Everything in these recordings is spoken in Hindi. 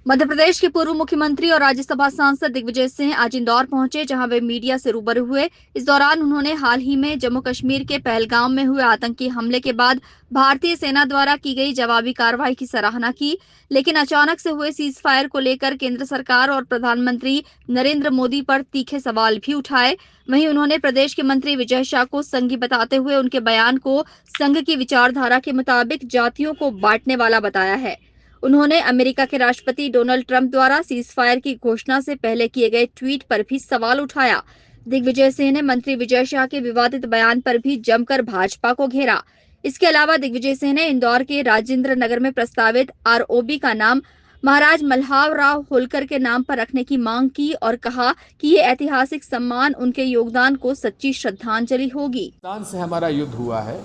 मध्य प्रदेश के पूर्व मुख्यमंत्री और राज्यसभा सांसद दिग्विजय सिंह आज इंदौर पहुंचे, जहां वे मीडिया से रूबरू हुए। इस दौरान उन्होंने हाल ही में जम्मू कश्मीर के पहलगाम में हुए आतंकी हमले के बाद भारतीय सेना द्वारा की गई जवाबी कार्रवाई की सराहना की। लेकिन अचानक से हुए सीज फायर को लेकर केंद्र सरकार और प्रधानमंत्री नरेंद्र मोदी पर तीखे सवाल भी उठाए। वहीं उन्होंने प्रदेश के मंत्री विजय शाह को संघी बताते हुए उनके बयान को संघ की विचारधारा के मुताबिक जातियों को बांटने वाला बताया है। उन्होंने अमेरिका के राष्ट्रपति डोनाल्ड ट्रंप द्वारा सीज फायर की घोषणा से पहले किए गए ट्वीट पर भी सवाल उठाया। दिग्विजय सिंह ने मंत्री विजय शाह के विवादित बयान पर भी जमकर भाजपा को घेरा। इसके अलावा दिग्विजय सिंह ने इंदौर के राजेंद्र नगर में प्रस्तावित आरओबी का नाम महाराज मल्हार राव होलकर के नाम पर रखने की मांग की और कहा कि ये ऐतिहासिक सम्मान उनके योगदान को सच्ची श्रद्धांजलि होगी। पाकिस्तान से हमारा युद्ध हुआ है,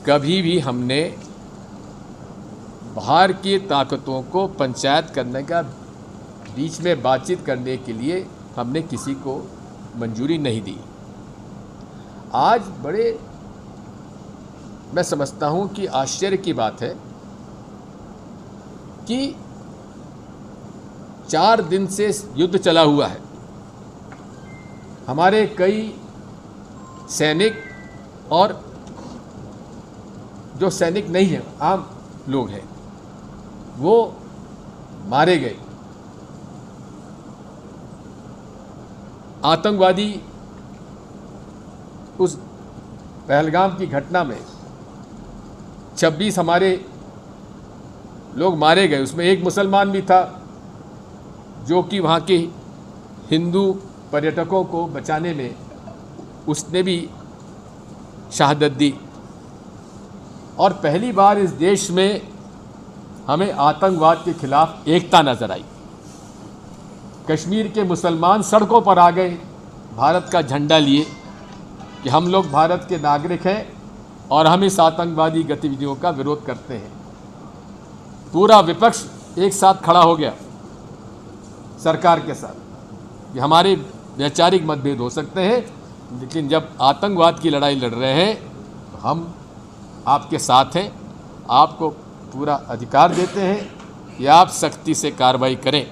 कभी भी हमने बाहर की ताकतों को पंचायत करने का, बीच में बातचीत करने के लिए हमने किसी को मंजूरी नहीं दी। आज मैं समझता हूं कि आश्चर्य की बात है कि 4 दिन से युद्ध चला हुआ है। हमारे कई सैनिक और जो सैनिक नहीं है, आम लोग हैं, वो मारे गए। आतंकवादी उस पहलगाम की घटना में 26 हमारे लोग मारे गए। उसमें एक मुसलमान भी था जो कि वहाँ के हिंदू पर्यटकों को बचाने में उसने भी शहादत दी। और पहली बार इस देश में हमें आतंकवाद के खिलाफ एकता नजर आई। कश्मीर के मुसलमान सड़कों पर आ गए भारत का झंडा लिए कि हम लोग भारत के नागरिक हैं और हम इस आतंकवादी गतिविधियों का विरोध करते हैं। पूरा विपक्ष एक साथ खड़ा हो गया सरकार के साथ कि हमारे वैचारिक मतभेद हो सकते हैं, लेकिन जब आतंकवाद की लड़ाई लड़ रहे हैं तो हम आपके साथ हैं, आपको पूरा अधिकार देते हैं कि आप सख्ती से कार्रवाई करें।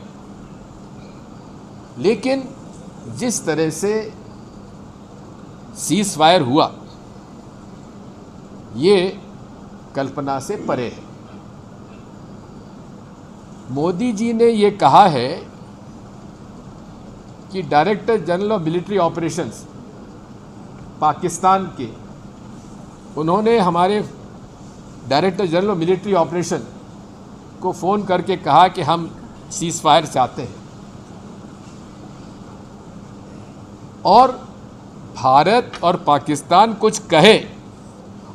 लेकिन जिस तरह से सीज फायर हुआ, ये कल्पना से परे है। मोदी जी ने ये कहा है कि director general of military operations Pakistan के, उन्होंने हमारे director general of military operation को फ़ोन करके कहा कि हम सीज फायर चाहते हैं। और भारत और पाकिस्तान कुछ कहे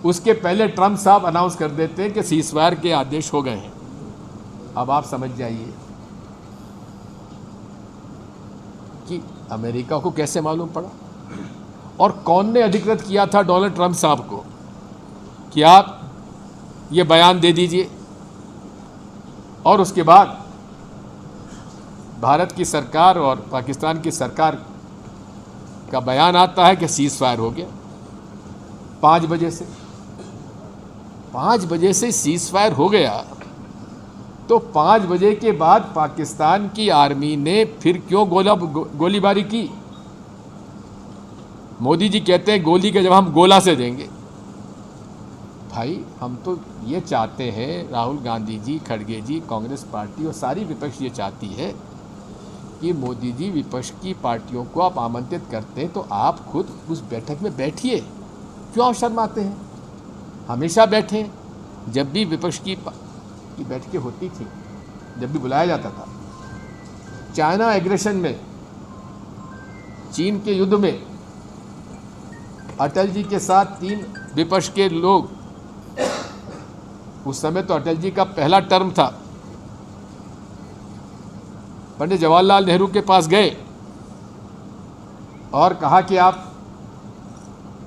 उसके पहले ट्रंप साहब अनाउंस कर देते हैं कि सीज फायर के आदेश हो गए हैं। अब आप समझ जाइए कि अमेरिका को कैसे मालूम पड़ा और कौन ने अधिकृत किया था डोनाल्ड ट्रंप साहब को कि आप ये बयान दे दीजिए। और उसके बाद भारत की सरकार और पाकिस्तान की सरकार का बयान आता है कि सीज फायर हो गया। 5 बजे से सीज फायर हो गया, तो 5 बजे के बाद पाकिस्तान की आर्मी ने फिर क्यों गोलीबारी की? मोदी जी कहते हैं गोली का जवाब हम गोला से देंगे। भाई, हम तो ये चाहते हैं, राहुल गांधी जी, खड़गे जी, कांग्रेस पार्टी और सारी विपक्ष ये चाहती है कि मोदी जी, विपक्ष की पार्टियों को आप आमंत्रित करते हैं तो आप खुद उस बैठक में बैठिए। क्यों आप शर्माते हैं? हमेशा बैठें। जब भी विपक्ष की बैठकें होती थी, जब भी बुलाया जाता था, चाइना एग्रेशन में, चीन के युद्ध में अटल जी के साथ 3 विपक्ष के लोग, उस समय तो अटल जी का पहला टर्म था, पंडित जवाहरलाल नेहरू के पास गए और कहा कि आप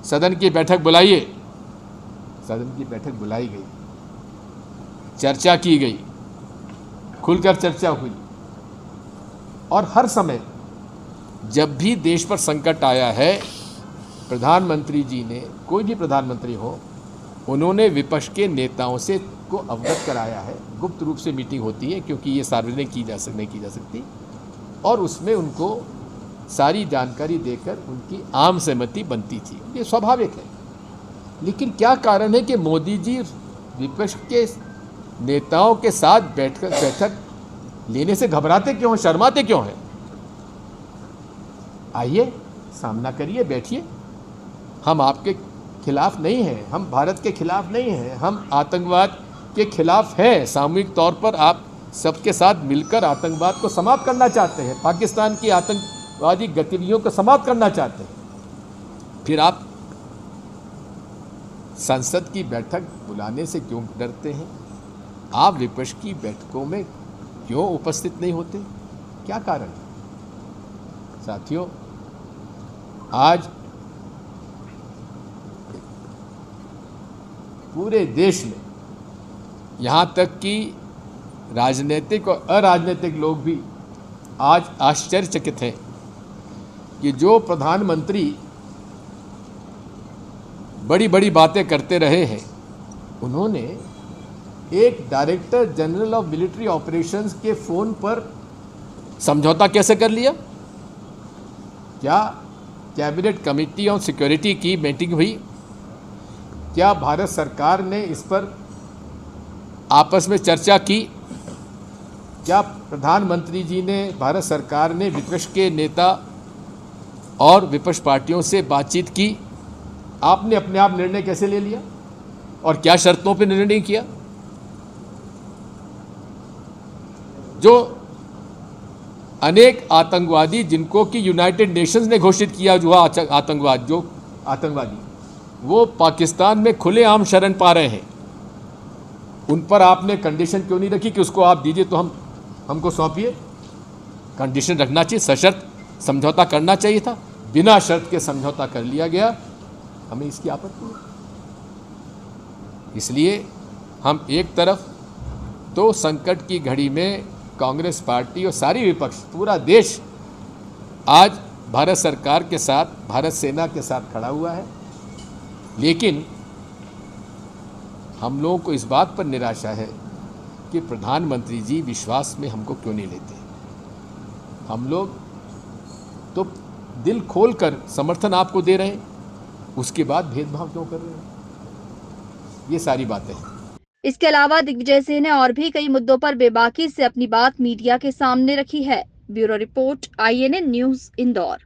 सदन की बैठक बुलाइए। सदन की बैठक बुलाई गई, चर्चा की गई, खुलकर चर्चा हुई। और हर समय जब भी देश पर संकट आया है, प्रधानमंत्री जी ने, कोई भी प्रधानमंत्री हो, उन्होंने विपक्ष के नेताओं से को अवगत कराया है। गुप्त रूप से मीटिंग होती है क्योंकि ये सार्वजनिक नहीं की जा सकती, और उसमें उनको सारी जानकारी देकर उनकी आम सहमति बनती थी। ये स्वाभाविक है। लेकिन क्या कारण है कि मोदी जी विपक्ष के नेताओं के साथ बैठक लेने से घबराते क्यों हैं, शर्माते क्यों हैं? आइए, सामना करिए, बैठिए। हम आपके खिलाफ नहीं हैं, हम भारत के खिलाफ नहीं हैं, हम आतंकवाद के खिलाफ हैं। सामूहिक तौर पर आप सबके साथ मिलकर आतंकवाद को समाप्त करना चाहते हैं, पाकिस्तान की आतंकवादी गतिविधियों को समाप्त करना चाहते हैं। फिर आप संसद की बैठक बुलाने से क्यों डरते हैं? आप विपक्ष की बैठकों में क्यों उपस्थित नहीं होते? क्या कारण है? साथियों, आज पूरे देश में, यहाँ तक कि राजनीतिक और अराजनीतिक लोग भी आज आश्चर्यचकित हैं कि जो प्रधानमंत्री बड़ी बड़ी बातें करते रहे हैं, उन्होंने एक director general of military operations के फ़ोन पर समझौता कैसे कर लिया? क्या कैबिनेट कमेटी ऑन सिक्योरिटी की मीटिंग हुई? क्या भारत सरकार ने इस पर आपस में चर्चा की? क्या प्रधानमंत्री जी ने, भारत सरकार ने विपक्ष के नेता और विपक्ष पार्टियों से बातचीत की? आपने अपने आप निर्णय कैसे ले लिया और क्या शर्तों पर निर्णय किया? जो अनेक आतंकवादी, जिनको कि यूनाइटेड नेशंस ने घोषित किया जो आतंकवादी, वो पाकिस्तान में खुलेआम शरण पा रहे हैं, उन पर आपने कंडीशन क्यों नहीं रखी कि उसको आप दीजिए तो हमको सौंपिए? कंडीशन रखना चाहिए, सशर्त समझौता करना चाहिए था। बिना शर्त के समझौता कर लिया गया, हमें इसकी आपत्ति है। इसलिए हम एक तरफ तो संकट की घड़ी में कांग्रेस पार्टी और सारी विपक्ष, पूरा देश आज भारत सरकार के साथ, भारत सेना के साथ खड़ा हुआ है। लेकिन हम लोगों को इस बात पर निराशा है कि प्रधानमंत्री जी विश्वास में हमको क्यों नहीं लेते। हम लोग तो दिल खोलकर समर्थन आपको दे रहे हैं, उसके बाद भेदभाव क्यों कर रहे हैं? ये सारी बातें हैं। इसके अलावा दिग्विजय सिंह ने और भी कई मुद्दों पर बेबाकी से अपनी बात मीडिया के सामने रखी है। Bureau report, INN news, Indore.